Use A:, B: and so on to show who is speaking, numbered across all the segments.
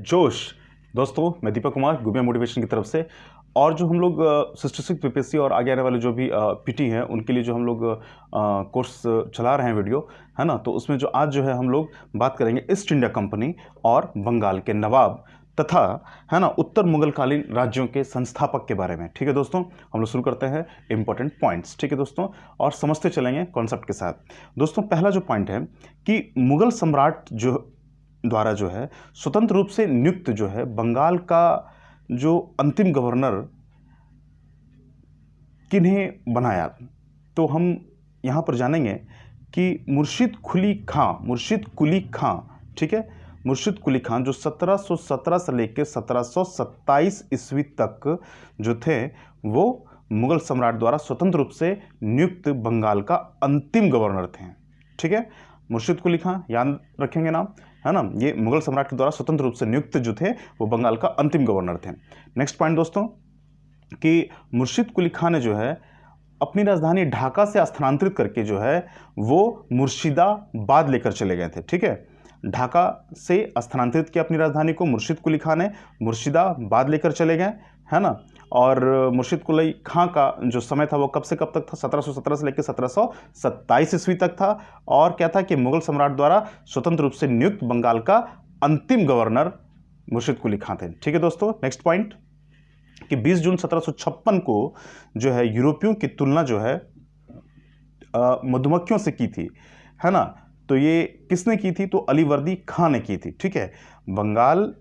A: जोश। दोस्तों, मैं दीपक कुमार गुबिया मोटिवेशन की तरफ से। और जो हम लोग स्टैटिस्टिक्स पीपीएससी और आगे आने वाले जो भी पीटी हैं उनके लिए जो हम लोग कोर्स चला रहे हैं वीडियो, है ना, तो उसमें जो आज जो है हम लोग बात करेंगे ईस्ट इंडिया कंपनी और बंगाल के नवाब तथा, है ना, उत्तर मुगलकालीन राज्यों के संस्थापक के बारे में। ठीक है दोस्तों, हम लोग शुरू करते हैं इंपॉर्टेंट पॉइंट्स। ठीक है दोस्तों, और समझते चलेंगे कॉन्सेप्ट के साथ। दोस्तों, पहला जो पॉइंट है कि मुगल सम्राट जो द्वारा जो है स्वतंत्र रूप से नियुक्त जो है बंगाल का जो अंतिम गवर्नर किन्हें बनाया, तो हम यहाँ पर जानेंगे कि मुर्शिद कुली खां, ठीक है, मुर्शिद कुली खां जो 1717 से लेकर 1727 ईस्वी तक जो थे वो मुगल सम्राट द्वारा स्वतंत्र रूप से नियुक्त बंगाल का अंतिम गवर्नर थे। ठीक है, मुर्शिद कुली खां याद रखेंगे नाम, है ना। ये मुगल सम्राट के द्वारा स्वतंत्र रूप से नियुक्त जो थे वो बंगाल का अंतिम गवर्नर थे। नेक्स्ट पॉइंट दोस्तों कि मुर्शिद कुली खां ने जो है अपनी राजधानी ढाका से स्थानांतरित करके जो है वो मुर्शिदाबाद लेकर चले गए थे। ठीक है, ढाका से स्थानांतरित किया अपनी राजधानी को मुर्शिद कुली खां ने, मुर्शिदाबाद लेकर चले गए, है ना। और मुर्शिद कुली खां का जो समय था वो कब से कब तक था? 1717 से लेकर 1727 ईस्वी तक था। और क्या था कि मुगल सम्राट द्वारा स्वतंत्र रूप से नियुक्त बंगाल का अंतिम गवर्नर मुर्शिद कुली खां थे। ठीक है दोस्तों, नेक्स्ट पॉइंट कि 20 जून 1756 को जो है यूरोपियों की तुलना जो है मधुमक्खियों से की थी, है ना। तो ये किसने की थी? तो अलीवर्दी खां ने की थी। ठीक है, बंगाल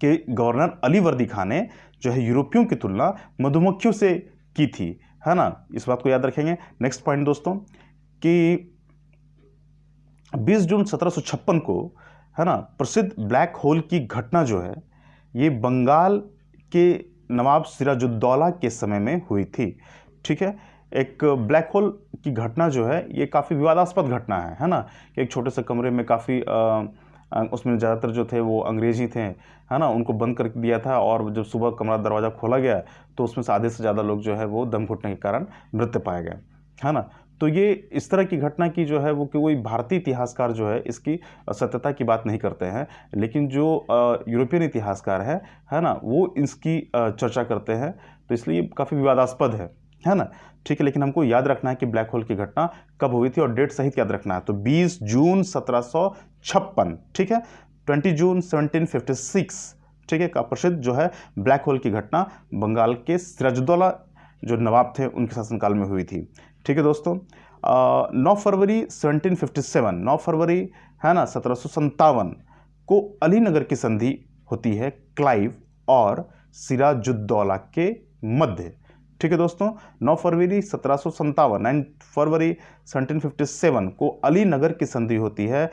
A: के गवर्नर अलीवर्दी खां ने जो है यूरोपियों की तुलना मधुमक्खियों से की थी, है ना। इस बात को याद रखेंगे। नेक्स्ट पॉइंट दोस्तों कि 20 जून 1756 को, है ना, प्रसिद्ध ब्लैक होल की घटना जो है ये बंगाल के नवाब सिराजुद्दौला के समय में हुई थी। ठीक है, एक ब्लैक होल की घटना जो है ये काफ़ी विवादास्पद घटना है ना। कि एक छोटे से कमरे में काफ़ी उसमें ज़्यादातर जो थे वो अंग्रेजी थे, है ना, उनको बंद कर दिया था। और जब सुबह कमरा दरवाज़ा खोला गया तो उसमें से आधे से ज़्यादा लोग जो है वो दम घुटने के कारण मृत पाए गए, है ना। तो ये इस तरह की घटना की जो है वो कि कोई भारतीय इतिहासकार जो है इसकी सत्यता की बात नहीं करते हैं, लेकिन जो यूरोपियन इतिहासकार है ना, वो इसकी चर्चा करते हैं। तो इसलिए काफ़ी विवादास्पद है ना। ठीक है, लेकिन हमको याद रखना है कि ब्लैक होल की घटना कब हुई थी और डेट सहित याद रखना है। तो 20 जून 1756, ठीक है, 20 जून 1756, ठीक है, का प्रसिद्ध जो है ब्लैक होल की घटना बंगाल के सिराजुद्दौला जो नवाब थे उनके शासनकाल में हुई थी। ठीक है दोस्तों, 9 फरवरी 1757, 9 फरवरी, है ना, 1757 को अलीनगर की संधि होती है क्लाइव और सिराजुद्दौला के मध्य। ठीक है दोस्तों, 9 फरवरी 1757, 9 फरवरी 1757 को अलीनगर की संधि होती है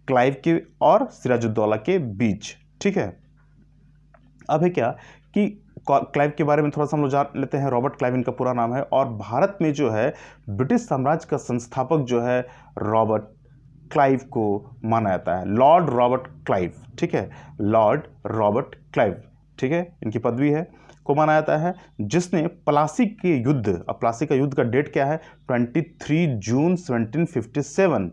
A: क्लाइव के और सिराजुद्दौला के बीच। ठीक है, अब है क्या कि क्लाइव के बारे में थोड़ा सा हम लोग जान लेते हैं। रॉबर्ट क्लाइव इनका पूरा नाम है। और भारत में जो है ब्रिटिश साम्राज्य का संस्थापक जो है रॉबर्ट क्लाइव को माना जाता है, लॉर्ड रॉबर्ट क्लाइव। ठीक है, लॉर्ड रॉबर्ट क्लाइव, ठीक है, इनकी पदवी है, को माना जाता है, जिसने प्लासी के युद्ध, अब प्लासी का युद्ध का डेट क्या है? 23 जून 1757,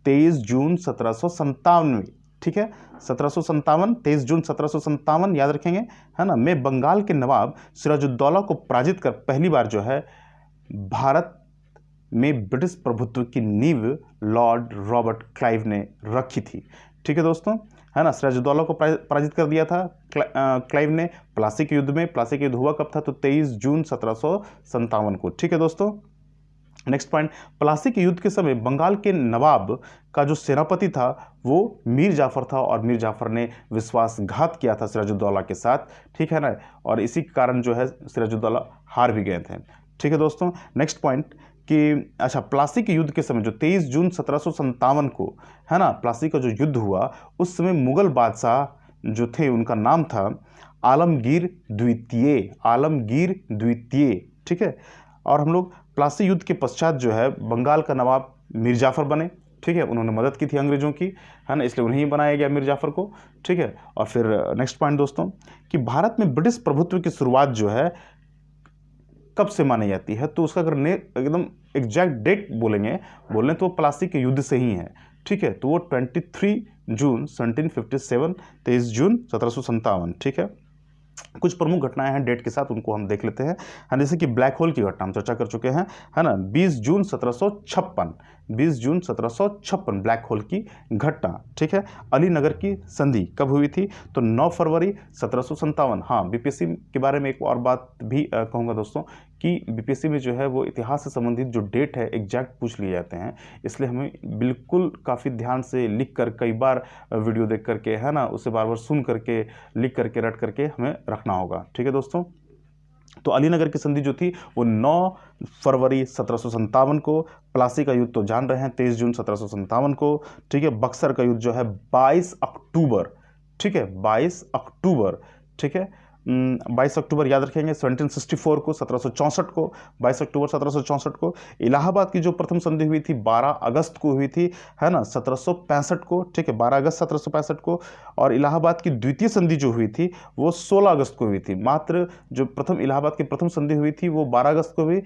A: 23 जून 1757, ठीक है, 1757, 23 जून 1757 याद रखेंगे, है ना, में बंगाल के नवाब सिराजुद्दौला को पराजित कर पहली बार जो है भारत में ब्रिटिश प्रभुत्व की नींव लॉर्ड रॉबर्ट क्लाइव ने रखी थी। ठीक है दोस्तों, है ना, सिराजुद्दौला को पराजित कर दिया था क्लाइव ने प्लासी के युद्ध में। प्लासी का युद्ध हुआ कब था? तो 23 जून 1757 को। ठीक है दोस्तों, नेक्स्ट पॉइंट, प्लासी के युद्ध के समय बंगाल के नवाब का जो सेनापति था वो मीर जाफर था और मीर जाफर ने विश्वासघात किया था सिराजुद्दौला के साथ। ठीक है ना, और इसी कारण जो है सिराजुद्दौला हार भी गए थे। ठीक है दोस्तों, नेक्स्ट पॉइंट कि अच्छा, प्लासी के युद्ध के समय जो 23 जून 1757 को, है ना, प्लासी का जो युद्ध हुआ उस समय मुगल बादशाह जो थे उनका नाम था आलमगीर द्वितीय, आलमगीर द्वितीय। ठीक है, और हम लोग प्लासी युद्ध के पश्चात जो है बंगाल का नवाब मीर जाफर बने। ठीक है, उन्होंने मदद की थी अंग्रेजों की, है ना, इसलिए उन्हें ही बनाया गया मीर जाफर को। ठीक है, और फिर नेक्स्ट पॉइंट दोस्तों कि भारत में ब्रिटिश प्रभुत्व की शुरुआत जो है कब से मानी जाती है? तो उसका अगर एकदम एग्जैक्ट डेट बोलें तो प्लासी के युद्ध से ही है। ठीक है, तो वो 23 जून 1757, 23 जून 1757, ठीक है। कुछ प्रमुख घटनाएं हैं डेट के साथ, उनको हम देख लेते हैं। हाँ, जैसे कि ब्लैक होल की घटना हम चर्चा कर चुके हैं, है ना। 20 जून 1756, 20 जून 1756 ब्लैक होल की घटना, ठीक है। अलीनगर की संधि कब हुई थी? तो 9 फरवरी 1757। हाँ, बीपीएससी के बारे में एक और बात भी कहूँगा दोस्तों कि बीपीएससी में जो है वो इतिहास से संबंधित जो डेट है एग्जैक्ट पूछ लिए जाते हैं, इसलिए हमें बिल्कुल काफ़ी ध्यान से लिख कर, कई बार वीडियो देख करके, है ना, उसे बार बार सुन करके, लिख करके, रट करके हमें रखना होगा, ठीक है दोस्तों। तो अलीनगर की संधि जो थी वो 9 फरवरी 1757 को, प्लासी का युद्ध तो जान रहे हैं 23 जून 1757 को, ठीक है। बक्सर का युद्ध जो है 22 अक्टूबर, ठीक है, 22 अक्टूबर, ठीक है। 22 अक्टूबर याद रखेंगे 1764 को, 1764 को, 22 अक्टूबर 1764 को। इलाहाबाद की जो प्रथम संधि हुई थी 12 अगस्त को हुई थी, है ना, 1765 को, ठीक है, 12 अगस्त 1765 को। और इलाहाबाद की द्वितीय संधि जो हुई थी वो 16 अगस्त को हुई थी। मात्र जो प्रथम इलाहाबाद की प्रथम संधि हुई थी वो 12 अगस्त को हुई,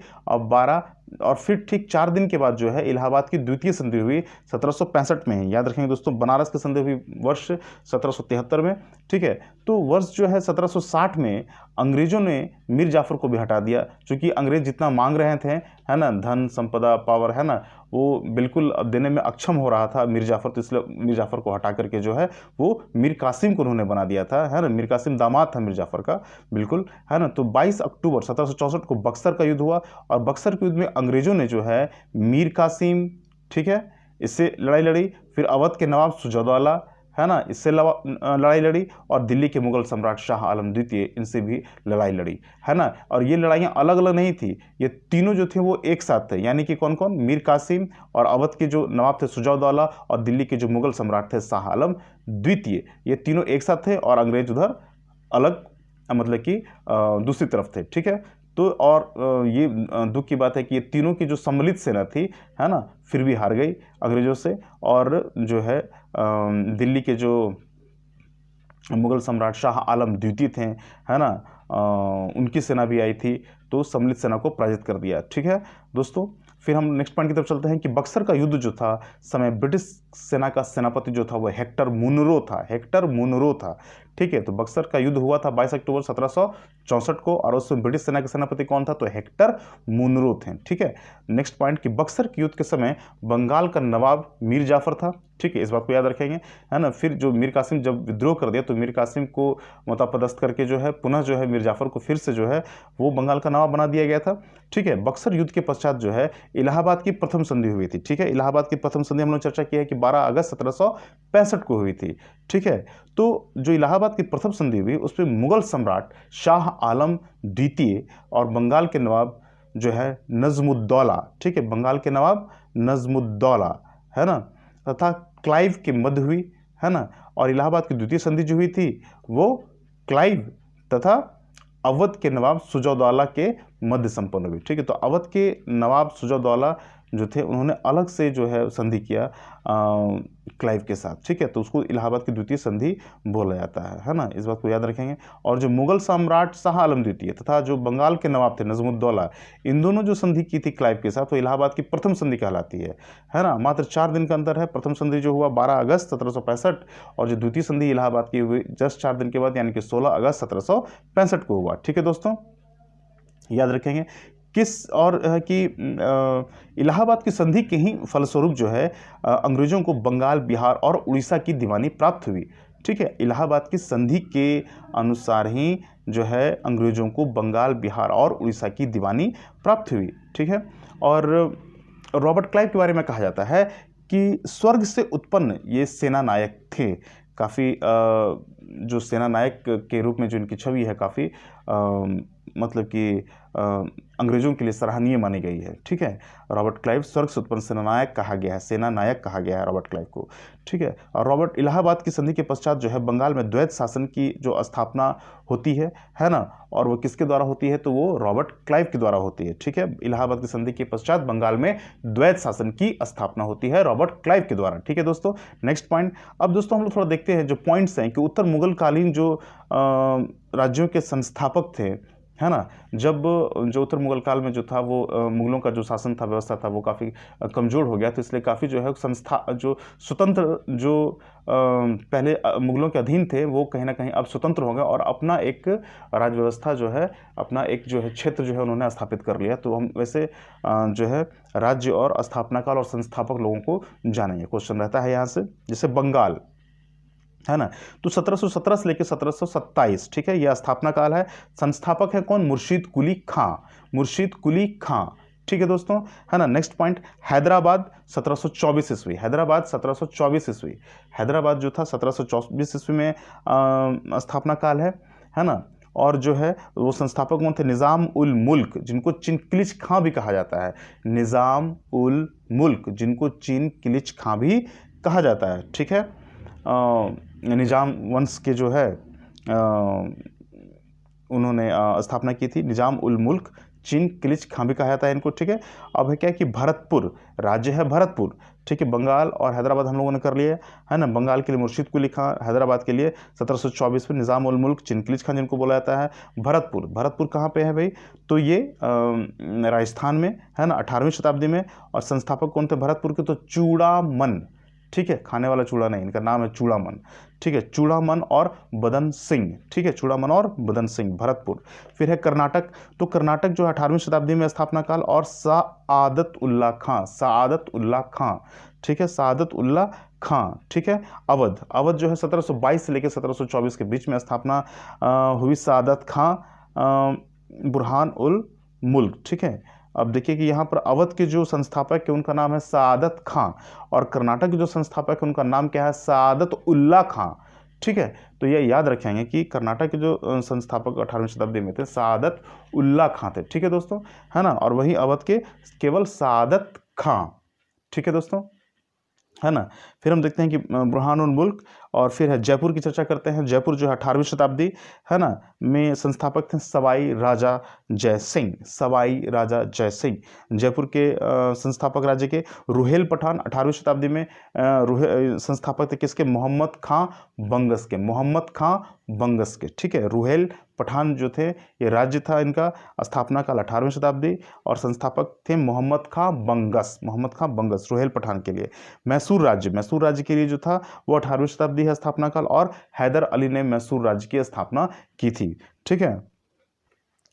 A: और फिर ठीक 4 दिन के बाद जो है इलाहाबाद की द्वितीय संधि हुई 1765 में। याद रखेंगे दोस्तों, बनारस की संधि हुई वर्ष 1773 में, ठीक है। तो वर्ष जो है 1760 में अंग्रेजों ने मीर जाफर को भी हटा दिया, क्योंकि अंग्रेज जितना मांग रहे थे, है ना, धन संपदा पावर, है ना, वो बिल्कुल देने में अक्षम हो रहा था मीर जाफर, तो इसलिए मीर जाफर को हटा करके जो है वो मीर कासिम को उन्होंने बना दिया था, है ना। मीर कासिम दामाद था मीर जाफर का, बिल्कुल, है ना। तो 22 अक्टूबर 1764 को बक्सर का युद्ध हुआ, और बक्सर के युद्ध में अंग्रेजों ने जो है मीर कासिम, ठीक है, इससे लड़ाई लड़ी। फिर अवध के नवाब सुजाउद्दौला, है ना, इससे लड़ाई लड़ी, और दिल्ली के मुगल सम्राट शाह आलम द्वितीय, इनसे भी लड़ाई लड़ी, है ना। और ये लड़ाइयाँ अलग अलग नहीं थी, ये तीनों जो थे वो एक साथ थे, यानी कि कौन कौन? मीर कासिम, और अवध के जो नवाब थे सुजाउद्दौला, और दिल्ली के जो मुगल सम्राट थे शाह आलम द्वितीय, ये तीनों एक साथ थे, और अंग्रेज उधर अलग, मतलब कि दूसरी तरफ थे, ठीक है। तो और ये दुख की बात है कि ये तीनों की जो सम्मिलित सेना थी, है ना, फिर भी हार गई अंग्रेजों से, और जो है दिल्ली के जो मुगल सम्राट शाह आलम द्वितीय थे, है ना, उनकी सेना भी आई थी, तो सम्मिलित सेना को पराजित कर दिया, ठीक है दोस्तों। फिर हम नेक्स्ट पॉइंट की तरफ चलते हैं कि बक्सर का युद्ध जो था, समय ब्रिटिश सेना का सेनापति जो था वो हेक्टर मुनरो था, हेक्टर मुनरो था, ठीक है। तो बक्सर का युद्ध हुआ था 22 अक्टूबर 1764 को, और उसमें ब्रिटिश सेना के सेनापति कौन था? तो हेक्टर मुनरो थे, ठीक है। नेक्स्ट पॉइंट कि बक्सर के युद्ध के समय बंगाल का नवाब मीर जाफर था, ठीक है, इस बात को याद रखेंगे, है ना। फिर जो मीर कासिम जब विद्रोह कर दिया, तो मीर कासिम को मुतापदस्त करके जो है पुनः जो है मीर जाफर को फिर से जो है वो बंगाल का नवाब बना दिया गया था, ठीक है। बक्सर युद्ध के पश्चात जो है इलाहाबाद की प्रथम संधि हुई थी, ठीक है। इलाहाबाद की प्रथम संधि हम लोग चर्चा किया है कि 12 अगस्त 1765 को हुई थी, ठीक है। तो जो इलाहाबाद की प्रथम संधि हुई उसमें मुगल सम्राट शाह आलम द्वितीय और बंगाल के नवाब जो है नजमुद्दौला, ठीक है, बंगाल के नवाब नजमुद्दौला, है ना, तथा क्लाइव के मध्य हुई, है ना। और इलाहाबाद की द्वितीय संधि जो हुई थी वो क्लाइव तथा अवध के नवाब सुजाउद्दौला के मध्य संपन्न हुई, ठीक है। तो अवध के नवाब सुजाउद्दौला जो थे उन्होंने अलग से जो है संधि किया क्लाइव के साथ, ठीक है। तो उसको इलाहाबाद की द्वितीय संधि बोला जाता है ना, इस बात को याद रखेंगे। और जो मुगल सम्राट शाह आलम द्वितीय तथा जो बंगाल के नवाब थे नजमुद्दौला, इन दोनों जो संधि की थी क्लाइव के साथ, तो इलाहाबाद की प्रथम संधि कहलाती है ना। मात्र 4 दिन का अंतर है। प्रथम संधि जो हुआ 12 अगस्त 1765, और जो द्वितीय संधि इलाहाबाद की हुई जस्ट 4 दिन के बाद, यानी कि 16 अगस्त 1765 को हुआ, ठीक है दोस्तों, याद रखेंगे। किस और कि इलाहाबाद की संधि के ही फलस्वरूप जो है अंग्रेजों को बंगाल, बिहार और उड़ीसा की दीवानी प्राप्त हुई, ठीक है। इलाहाबाद की संधि के अनुसार ही जो है अंग्रेजों को बंगाल, बिहार और उड़ीसा की दीवानी प्राप्त हुई, ठीक है। और रॉबर्ट क्लाइव के बारे में कहा जाता है कि स्वर्ग से उत्पन्न ये सेना नायक थे। काफ़ी जो सेना नायक के रूप में जो इनकी छवि है काफ़ी मतलब कि अंग्रेजों के लिए सराहनीय मानी गई है, ठीक है। रॉबर्ट क्लाइव स्वर्ग से उत्पन्न सेना नायक कहा गया है, सेना नायक कहा गया है रॉबर्ट क्लाइव को, ठीक है। और रॉबर्ट इलाहाबाद की संधि के पश्चात जो है बंगाल में द्वैत शासन की जो स्थापना होती है ना, और वो किसके द्वारा होती है? तो वो रॉबर्ट क्लाइव के द्वारा होती है, ठीक है। इलाहाबाद की संधि के पश्चात बंगाल में द्वैत शासन की स्थापना होती है रॉबर्ट क्लाइव के द्वारा, ठीक है दोस्तों। नेक्स्ट पॉइंट, अब दोस्तों हम लोग थोड़ा देखते हैं जो पॉइंट्स हैं कि उत्तर मुगल कालीन जो राज्यों के संस्थापक थे, है ना। जब जो उत्तर मुगल काल में जो था वो मुगलों का जो शासन था, व्यवस्था था, वो काफ़ी कमज़ोर हो गया, तो इसलिए काफ़ी जो है संस्था जो स्वतंत्र जो पहले मुगलों के अधीन थे वो कहीं ना कहीं अब स्वतंत्र हो गए और अपना एक राज्य व्यवस्था जो है, अपना एक जो है क्षेत्र जो है उन्होंने स्थापित कर लिया। तो हम वैसे जो है राज्य और स्थापना काल और संस्थापक लोगों को जानेंगे। क्वेश्चन रहता है यहाँ से, जैसे बंगाल है ना, तो 1717 से लेकर 1727, ठीक है, यह स्थापना काल है। संस्थापक है कौन? मुर्शीद कुली खां, मुर्शीद कुली खां, ठीक है दोस्तों, है ना। नेक्स्ट पॉइंट, हैदराबाद 1724 ईस्वी, हैदराबाद 1724 ईस्वी, हैदराबाद जो था 1724 ईस्वी में स्थापना काल है ना। और जो है वो संस्थापक कौन थे? निज़ाम उल मुल्क, जिनको चिनकिलिच खां भी कहा जाता है, निज़ाम उल मुल्क, जिनको चिनकिलिच खां भी कहा जाता है, ठीक है। निजाम वंश के जो है उन्होंने स्थापना की थी, निजाम उल मुल्क चिनकिलिच खां भी कहा जाता है इनको, ठीक है। अब है क्या कि भरतपुर राज्य है, भरतपुर, ठीक है। बंगाल और हैदराबाद हम लोगों ने कर लिए, है ना। बंगाल के लिए मुर्शीद कुली खां, हैदराबाद के लिए 1724 में निज़ाम उल मुल्क चिनकिलिच खां जिनको बोला जाता है। भरतपुर, भरतपुर कहाँ पे है भाई? तो ये राजस्थान में है ना, 18वीं शताब्दी में। और संस्थापक कौन थे भरतपुर के? तो चूड़ामन, ठीक है, खाने वाला चूड़ा नहीं, इनका नाम है चूड़ामन, ठीक है, चूड़ामन और बदन सिंह, ठीक है, चूड़ामन और बदन सिंह, भरतपुर। फिर है कर्नाटक, तो कर्नाटक जो 18वीं शताब्दी में स्थापना काल और सआदत उल्ला खां, सआदत उल्ला खां, ठीक है, सआदत उल्ला खां, ठीक है। अवध, अवध जो है 1722 से लेकर 1724 के बीच में स्थापना हुई सआदत खां बुरहान उल मुल्क, ठीक है। अब देखिए कि यहाँ पर अवध के जो संस्थापक है उनका नाम है सआदत खां, और कर्नाटक के जो संस्थापक है उनका नाम क्या है? सआदत उल्ला खां, ठीक है। तो ये याद रखेंगे कि कर्नाटक के जो संस्थापक 18वीं शताब्दी में थे सआदत उल्ला खां थे, ठीक है दोस्तों, है ना। और वही अवध के केवल सआदत खां, ठीक है दोस्तों, है ना। फिर हम देखते हैं कि बुरहानुल मुल्क, और फिर है जयपुर की चर्चा करते हैं। जयपुर जो है 18वीं शताब्दी है ना में संस्थापक थे सवाई राजा जय सिंह, सवाई राजा जय सिंह, जयपुर के संस्थापक राज्य के। रुहेल पठान 18वीं शताब्दी में संस्थापक थे किसके? मोहम्मद खां बंगस के, मोहम्मद खां बंगस के, ठीक है। रुहेल पठान जो थे ये राज्य था इनका, स्थापना काल 18वीं शताब्दी, और संस्थापक थे मोहम्मद खां बंगस, मोहम्मद खां बंगस, रुहेल पठान के लिए। मैसूर राज्य, मैसूर राज्य के लिए जो था वो 18वीं शताब्दी है स्थापना काल, और हैदर अली ने मैसूर राज्य की स्थापना की थी, ठीक है।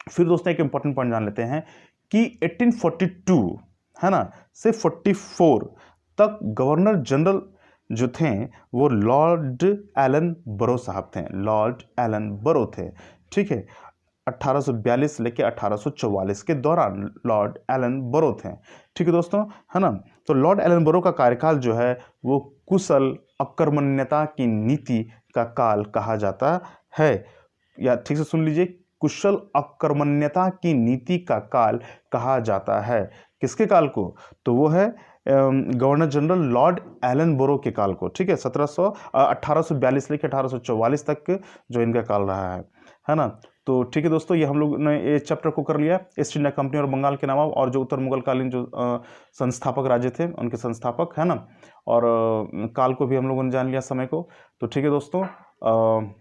A: फिर दोस्तों एक इंपॉर्टेंट पॉइंट जान लेते हैं कि 1842 है ना से 44 तक गवर्नर जनरल जो थे वो लॉर्ड एलन बरो साहब थे, लॉर्ड एलन बरो थे, ठीक है। 1842 लेके 1844 के दौरान लॉर्ड एलन बरो थे, ठीक है दोस्तों, है ना। तो लॉर्ड एलन बरो का कार्यकाल जो है वो कुशल अकर्मण्यता की नीति का काल कहा जाता है, या ठीक से सुन लीजिए, कुशल अकर्मण्यता की नीति का काल कहा जाता है। किसके काल को? तो वो है गवर्नर जनरल लॉर्ड एलन बोरो के काल को, ठीक है। 1842 लेकर 1844 तक जो इनका काल रहा है ना। तो ठीक है दोस्तों, ये हम लोग ने ये चैप्टर को कर लिया, ईस्ट इंडिया कंपनी और बंगाल के नवाब, और जो उत्तर मुगल कालीन जो संस्थापक राज्य थे उनके संस्थापक, है ना, और काल को भी हम लोगों ने जान लिया, समय को। तो ठीक है दोस्तों,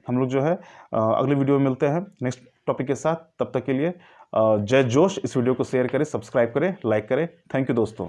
A: हम लोग जो है अगले वीडियो में मिलते हैं नेक्स्ट टॉपिक के साथ। तब तक के लिए जय जोश। इस वीडियो को शेयर करें, सब्सक्राइब करें, लाइक करें। थैंक यू दोस्तों।